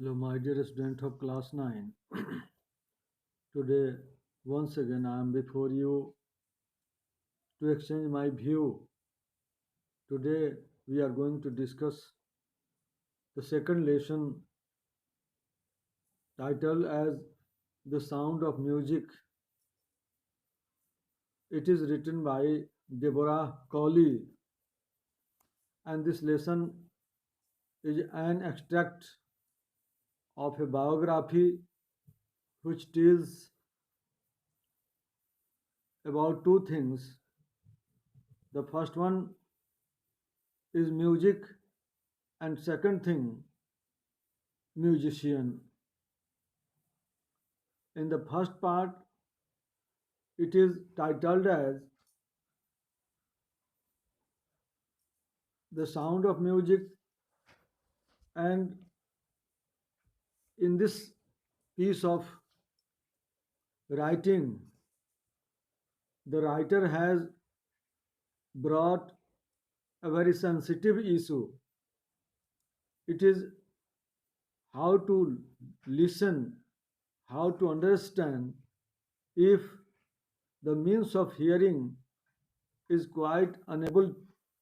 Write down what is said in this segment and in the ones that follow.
Hello, my dear student of class 9. Today, once again, I am before you to exchange my view. Today, we are going to discuss the second lesson titled as The Sound of Music. It is written by Deborah Cawley, and this lesson is an extract of a biography which tells about two things. The first one is music, and second thing, musician. In the first part, it is titled as The Sound of Music, and in this piece of writing, the writer has brought a very sensitive issue. It is how to listen, how to understand if the means of hearing is quite unable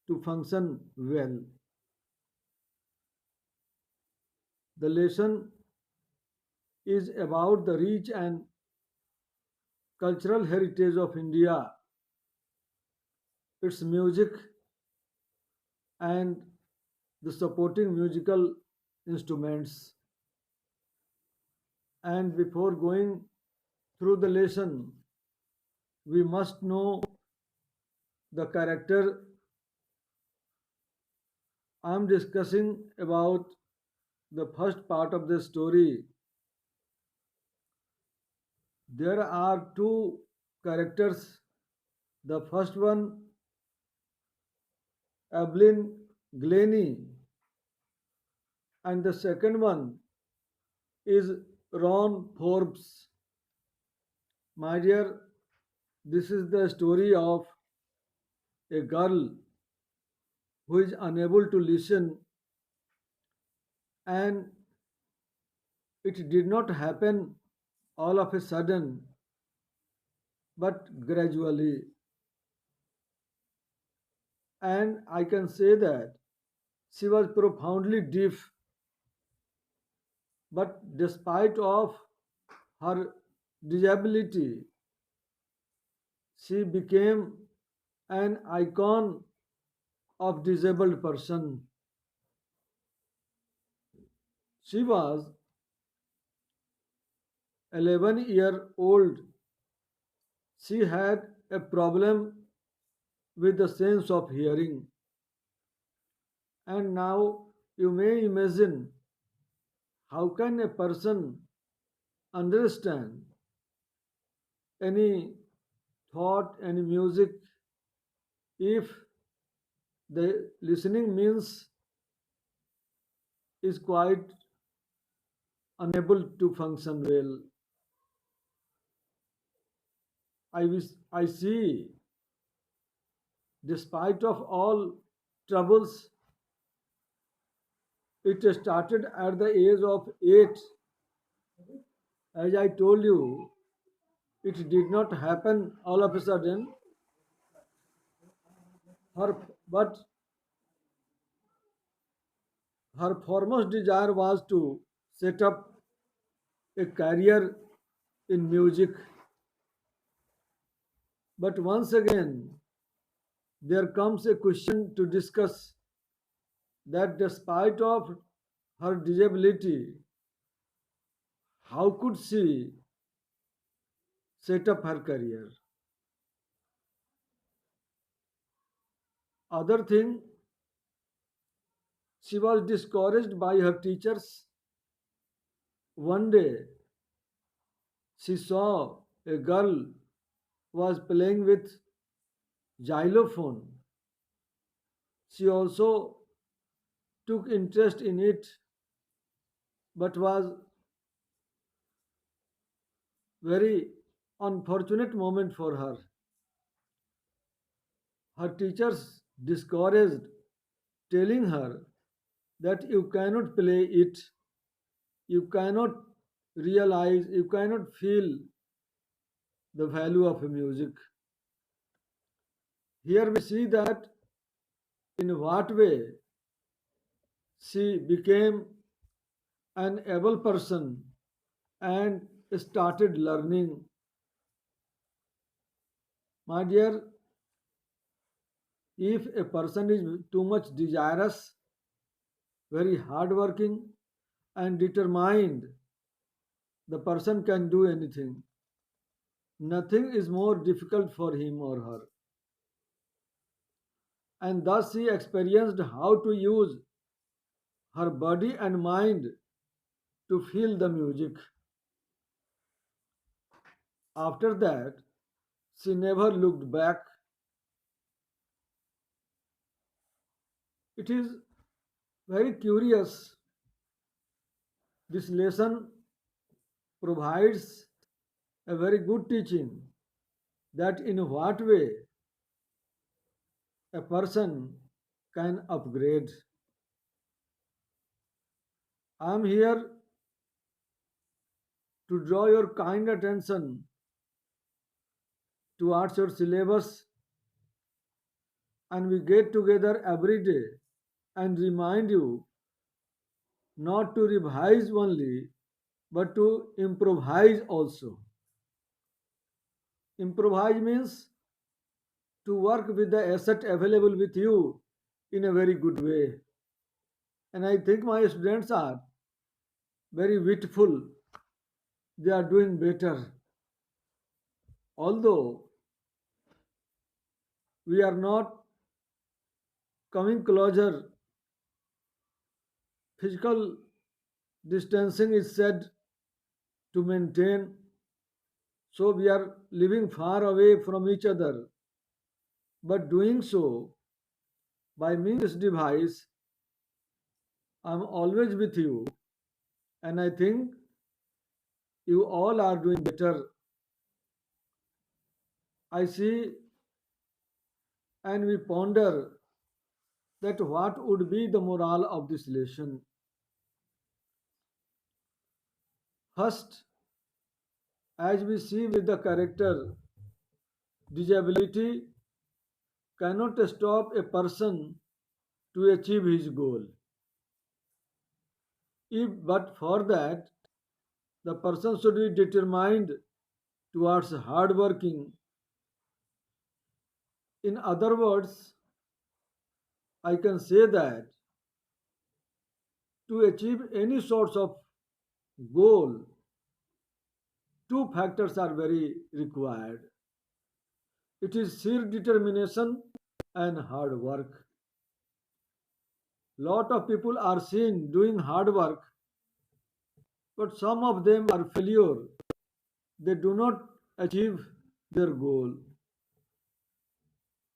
to function well. The lesson is about the rich and cultural heritage of India, its music, and the supporting musical instruments. And before going through the lesson, we must know the character I am discussing about. The first part of the story. There are two characters. The first one, Evelyn Glennie, and the second one is Ron Forbes. My dear, this is the story of a girl who is unable to listen, and it did not happen all of a sudden, but gradually. And I can say that she was profoundly deaf, but despite of her disability, she became an icon of disabled person. She was 11-year-old. She had a problem with the sense of hearing. And now you may imagine, how can a person understand any thought, any music, if the listening means is quite unable to function well. I see, despite of all troubles, it started at the age of 8. As I told you, it did not happen all of a sudden. Her, but her foremost desire was to set up a career in music. But once again, there comes a question to discuss, that despite of her disability, how could she set up her career? Other thing, she was discouraged by her teachers. One day, she saw a girl was playing with xylophone. She also took interest in it, but was very unfortunate moment for her. Her teachers discouraged, telling her that you cannot play it. you cannot realize, you cannot feel the value of music. Here we see that in what way she became an able person and started learning. My dear, if a person is too much desirous, very hardworking, and determined, the person can do anything. Nothing is more difficult for him or her. And thus she experienced how to use her body and mind to feel the music. After that, she never looked back. It is very curious. This lesson provides a very good teaching that in what way a person can upgrade. I am here to draw your kind attention towards your syllabus, and we get together every day and remind you not to revise only but to improvise also. Improvise means to work with the asset available with you in a very good way. And I think my students are very witful, they are doing better. Although we are not coming closer, physical distancing is said to maintain, so we are living far away from each other. But doing so by means of this device, I'm always with you, and I think you all are doing better. I see and we ponder that what would be the morale of this lesson. First, as we see with the character, disability cannot stop a person to achieve his goal. If but for that, the person should be determined towards hard working. In other words, I can say that to achieve any sorts of goal, two factors are very required. It is sheer determination and hard work. Lot of people are seen doing hard work, but some of them are failure. They do not achieve their goal.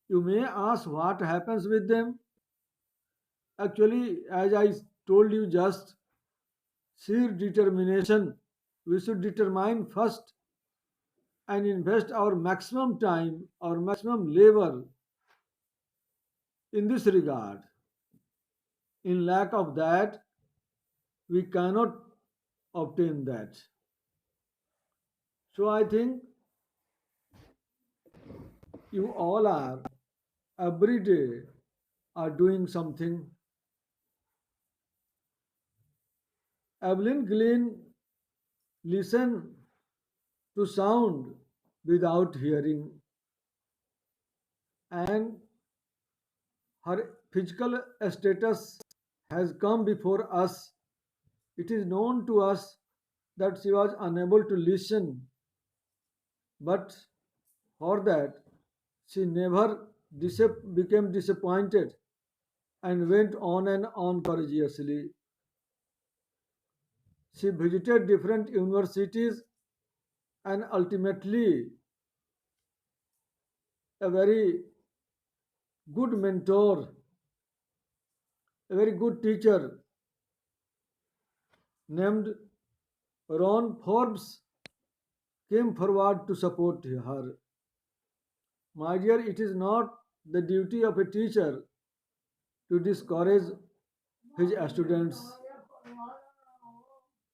You may ask what happens with them. Actually, as I told you just, sheer determination. We should determine first and invest our maximum time, our maximum labor in this regard. In lack of that, we cannot obtain that. So I think you all are every day are doing something. Evelyn Glenn listened to sound without hearing, and her physical status has come before us. It is known to us that she was unable to listen, but for that she never became disappointed and went on and on courageously. She visited different universities and ultimately a very good mentor, a very good teacher named Ron Forbes came forward to support her. My dear, it is not the duty of a teacher to discourage his students.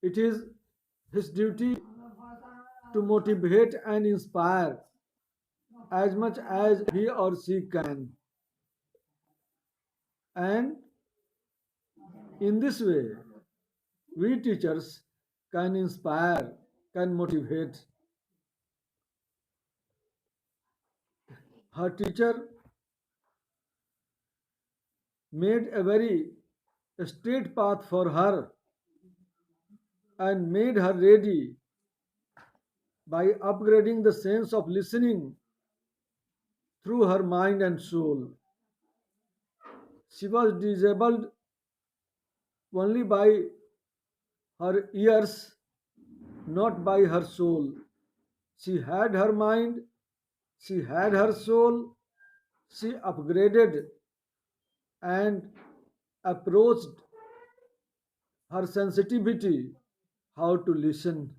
It is his duty to motivate and inspire as much as he or she can. And in this way, we teachers can inspire, can motivate. Her teacher made a very straight path for her and made her ready by upgrading the sense of listening through her mind and soul. She was disabled only by her ears, not by her soul. She had her mind, she had her soul, she upgraded and approached her sensitivity, how to listen.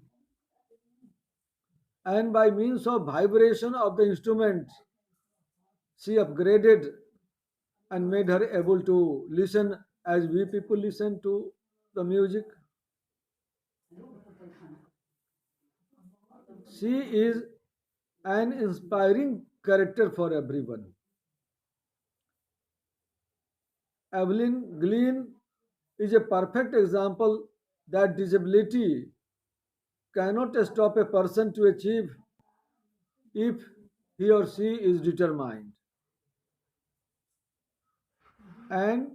And by means of vibration of the instrument, she upgraded and made her able to listen as we people listen to the music. She is an inspiring character for everyone. Evelyn Glean is a perfect example that disability cannot stop a person to achieve if he or she is determined. And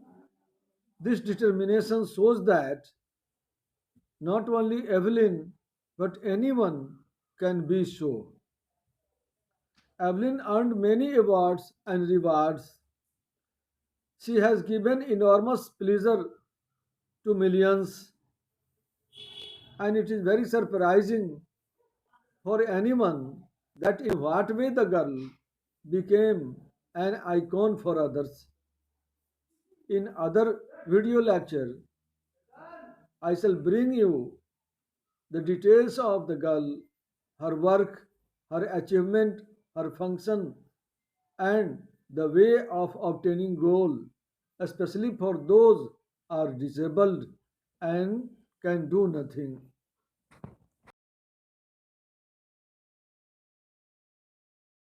this determination shows that not only Evelyn but anyone can be so. Evelyn earned many awards and rewards. She has given enormous pleasure to millions, and it is very surprising for anyone that in what way the girl became an icon for others. In other video lecture, I shall bring you the details of the girl, her work, her achievement, her function, and the way of obtaining goal, especially for those are disabled and can do nothing.